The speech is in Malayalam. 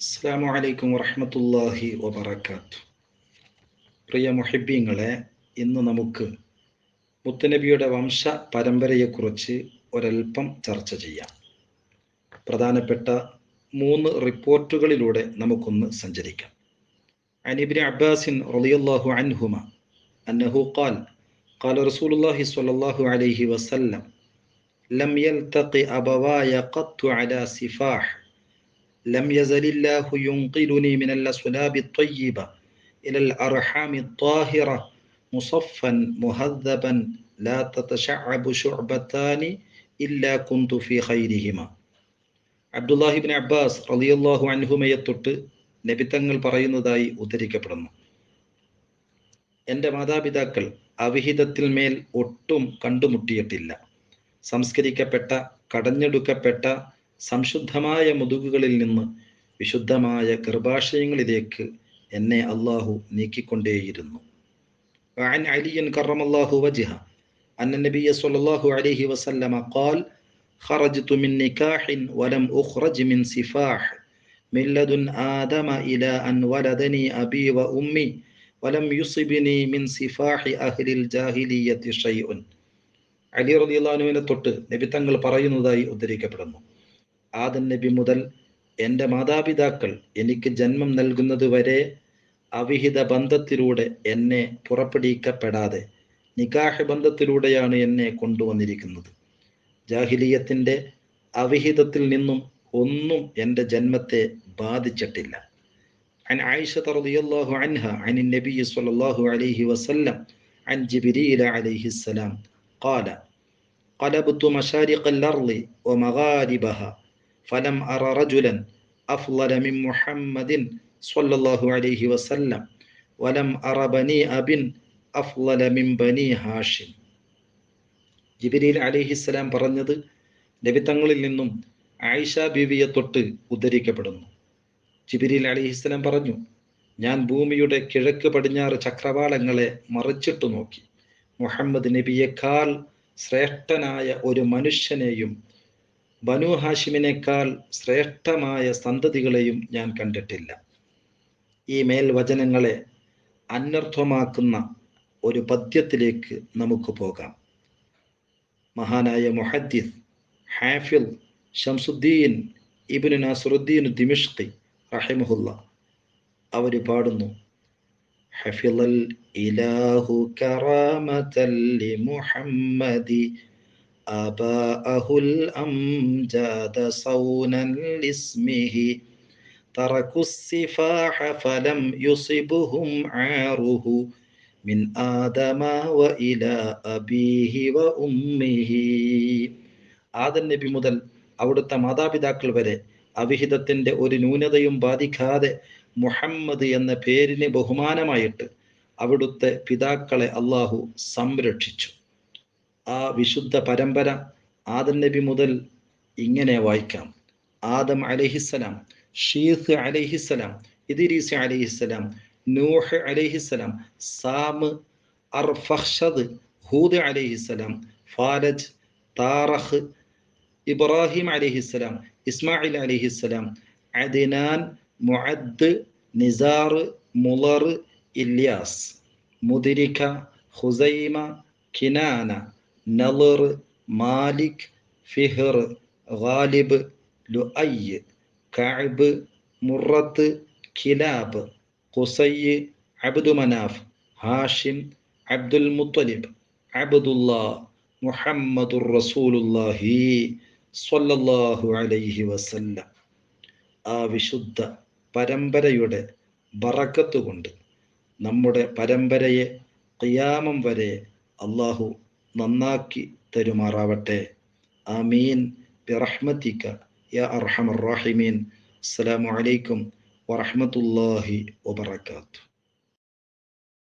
അസ്സലാമു അലൈക്കും വറഹ്മത്തുള്ളാഹി വബറകാതുഹു. പ്രിയ മുഹിബ്ബീങ്ങളെ, ഇന്ന് നമുക്ക് മുത്തുനബിയുടെ വംശ പരമ്പരയെക്കുറിച്ച് ഒരൽപ്പം ചർച്ച ചെയ്യാം. പ്രധാനപ്പെട്ട 3 റിപ്പോർട്ടുകളിലൂടെ നമുക്കൊന്ന് സഞ്ചരിക്കാം. അൻ ഇബ്നു അബ്ബാസിൻ റളിയല്ലാഹു അൻഹുമ അന്നഹു ഖാൽ ഖാല റസൂലുള്ളാഹി സ്വല്ലല്ലാഹു അലൈഹി വസല്ലം ലം യൽതഖി അബവായ ഖത്തു അലാ സിഫാഹ് لم يزل الله ينقلني من الأصلاب الطيبة إلى الأرحام الطاهرة مصفا مهذبا لا تتشعب شعبتان إلا كنت في خيرهما. അബ്ദുല്ലാഹി ഇബ്നു അബ്ബാസ് റളിയല്ലാഹു അൻഹുമയെ തൊട്ട് നബി തങ്ങൾ പറയുന്നതായി ഉദ്ധരിക്കപ്പെടുന്നു. എൻ്റെ മാതാപിതാക്കൾ അവിഹിതത്തിൽ മേൽ ഒട്ടും കണ്ടുമുട്ടിയിട്ടില്ല. സംസ്കരിക്കപ്പെട്ട, കടഞ്ഞെടുക്കപ്പെട്ട സംശുദ്ധമായ മുതുകുകളിൽ നിന്ന് വിശുദ്ധമായ ഗർഭാശയങ്ങളിലേക്ക് എന്നെ അള്ളാഹു നീക്കിക്കൊണ്ടേയിരുന്നു. وعن علي كرم الله وجهه أن النبي صلى الله عليه وسلم قال خرجت من نكاح ولم أخرج من سفاح من لدن آدم إلى أن ولدني أبي وأمي ولم يصبني من سفاح أهل الجاهلية شيء. അലി റളിയല്ലാഹു അൻഹുവിനെ തൊട്ട് നബി തങ്ങൾ പറയുന്നതായി ഉദ്ധരിക്കപ്പെടുന്നു. ആദം നബി മുതൽ എൻ്റെ മാതാപിതാക്കൾ എനിക്ക് ജന്മം നൽകുന്നത് വരെ അവിഹിത ബന്ധത്തിലൂടെ എന്നെ പുറപ്പെടുവിക്കപ്പെടാതെ നിക്കാഹ് ബന്ധത്തിലൂടെയാണ് എന്നെ കൊണ്ടുവന്നിരിക്കുന്നത്. ജാഹിലിയത്തിൻ്റെ അവിഹിതത്തിൽ നിന്നും ഒന്നും എൻ്റെ ജന്മത്തെ ബാധിച്ചിട്ടില്ല. അൻ ആയിഷ റളിയല്ലാഹു അൻഹ അൻ നബി സ്വല്ലല്ലാഹു അലൈഹി വസല്ലം അൻ ജിബ്രീൽ അലൈഹിസ്സലാം ഖാല قلبت مشارق الأرض ومغاربها فلم أر رجلا أفضل من محمد صلى الله عليه وسلم ولم أر بني أب أفضل من بني هاشم. ജിബ്രീൽ അലൈഹിസ്സലാം പറഞ്ഞത് നബി തങ്ങളിൽ നിന്നും ആയിഷ ബീവിയെ തൊട്ട് ഉദ്ധരിക്കപ്പെടുന്നു. ജിബ്രീൽ അലൈഹിസ്സലാം പറഞ്ഞു, ഞാൻ ഭൂമിയുടെ കിഴക്ക് പടിഞ്ഞാറ് ചക്രവാളങ്ങളെ മറിച്ചിട്ടു നോക്കി. മുഹമ്മദ് നബിയേക്കാൾ ശ്രേഷ്ഠനായ ഒരു മനുഷ്യനെയും ബനു ഹാഷിമിനേക്കാൾ ശ്രേഷ്ഠമായ സന്തതികളെയും ഞാൻ കണ്ടിട്ടില്ല. ഈ മേൽവചനങ്ങളെ അനർത്ഥമാക്കുന്ന ഒരു പദ്യത്തിലേക്ക് നമുക്ക് പോകാം. മഹാനായ മുഹദ്ദിസ് ഹാഫിദ് ശംസുദ്ദീൻ ഇബ്നു നാസിറുദ്ദീൻ ദിമിഷ്ഖി റഹിമഹുല്ലാ അവർ പാടുന്നു, ഹഫിളൽ ഇലാഹു കറാമതൽ ലിമുഹമ്മദി ആബാഅഹുൽ അംജാദ സൗനൻ ലിസ്മിഹി തറകുസ് സിഫാഹ ഫലം യുസിബുഹും ആറുഹു മിൻ ആദമ വ ഇലാ അബീഹി വ ഉമ്മിഹി. ആദം നബി മുതൽ അവിടുത്തെ മാതാപിതാക്കൾ വരെ അവിഹിതത്തിൻ്റെ ഒരു ന്യൂനതയും ബാധിക്കാതെ മുഹമ്മദ് എന്ന പേരിന് ബഹുമാനമായിട്ട് അവിടുത്തെ പിതാക്കളെ അള്ളാഹു സംരക്ഷിച്ചു. ആ വിശുദ്ധ പരമ്പര ആദം നബി മുതൽ ഇങ്ങനെ വായിക്കാം. ആദം അലൈഹിസ്സലാം, ഷീസ് അലൈഹിസ്സലാം, ഇദ്രീസ് അലൈഹിസ്സലാം, നൂഹ് അലൈഹിസ്സലാം, സാം, അർഫഖ്ഷദ്, ഹൂദ് അലൈഹിസ്സലാം, ഫാലജ്, താറഖ്, ഇബ്രാഹിം അലൈഹിസ്സലാം, ഇസ്മായിൽ അലൈഹിസ്സലാം, അദ്നാൻ, മുഅദ്, നിസാർ, മുളർ, ഇല്യാസ്, മുദ്രിക, ഖുസൈമ, കിനാന, നളർ, മാലിക്, ഫിഹ്ർ, ഗാലിബ്, ലുഅയ്, കഅബ്, മുറത്ത്, കിലാബ്, ഖുസയ്, അബ്ദു മനാഫ്, ഹാഷിം, അബ്ദുൽ മുത്തലിബ്, അബ്ദുല്ലാഹ്, മുഹമ്മദുർ റസൂലുള്ളാഹി സ്വല്ലല്ലാഹു അലൈഹി വസല്ലം. ആ വിശുദ്ധ പരമ്പരയുടെ ബറക്കത്ത് കൊണ്ട് നമ്മുടെ പരമ്പരയെ ഖിയാമം വരെ അള്ളാഹു നന്നാക്കി തരുമാറാവട്ടെ. ആമീൻ ബിറഹ്മതിക യാ അർഹമർ റഹീമീൻ. അസ്സലാമു അലൈക്കും വറഹ്മത്തുള്ളാഹി വബറകാതുഹു.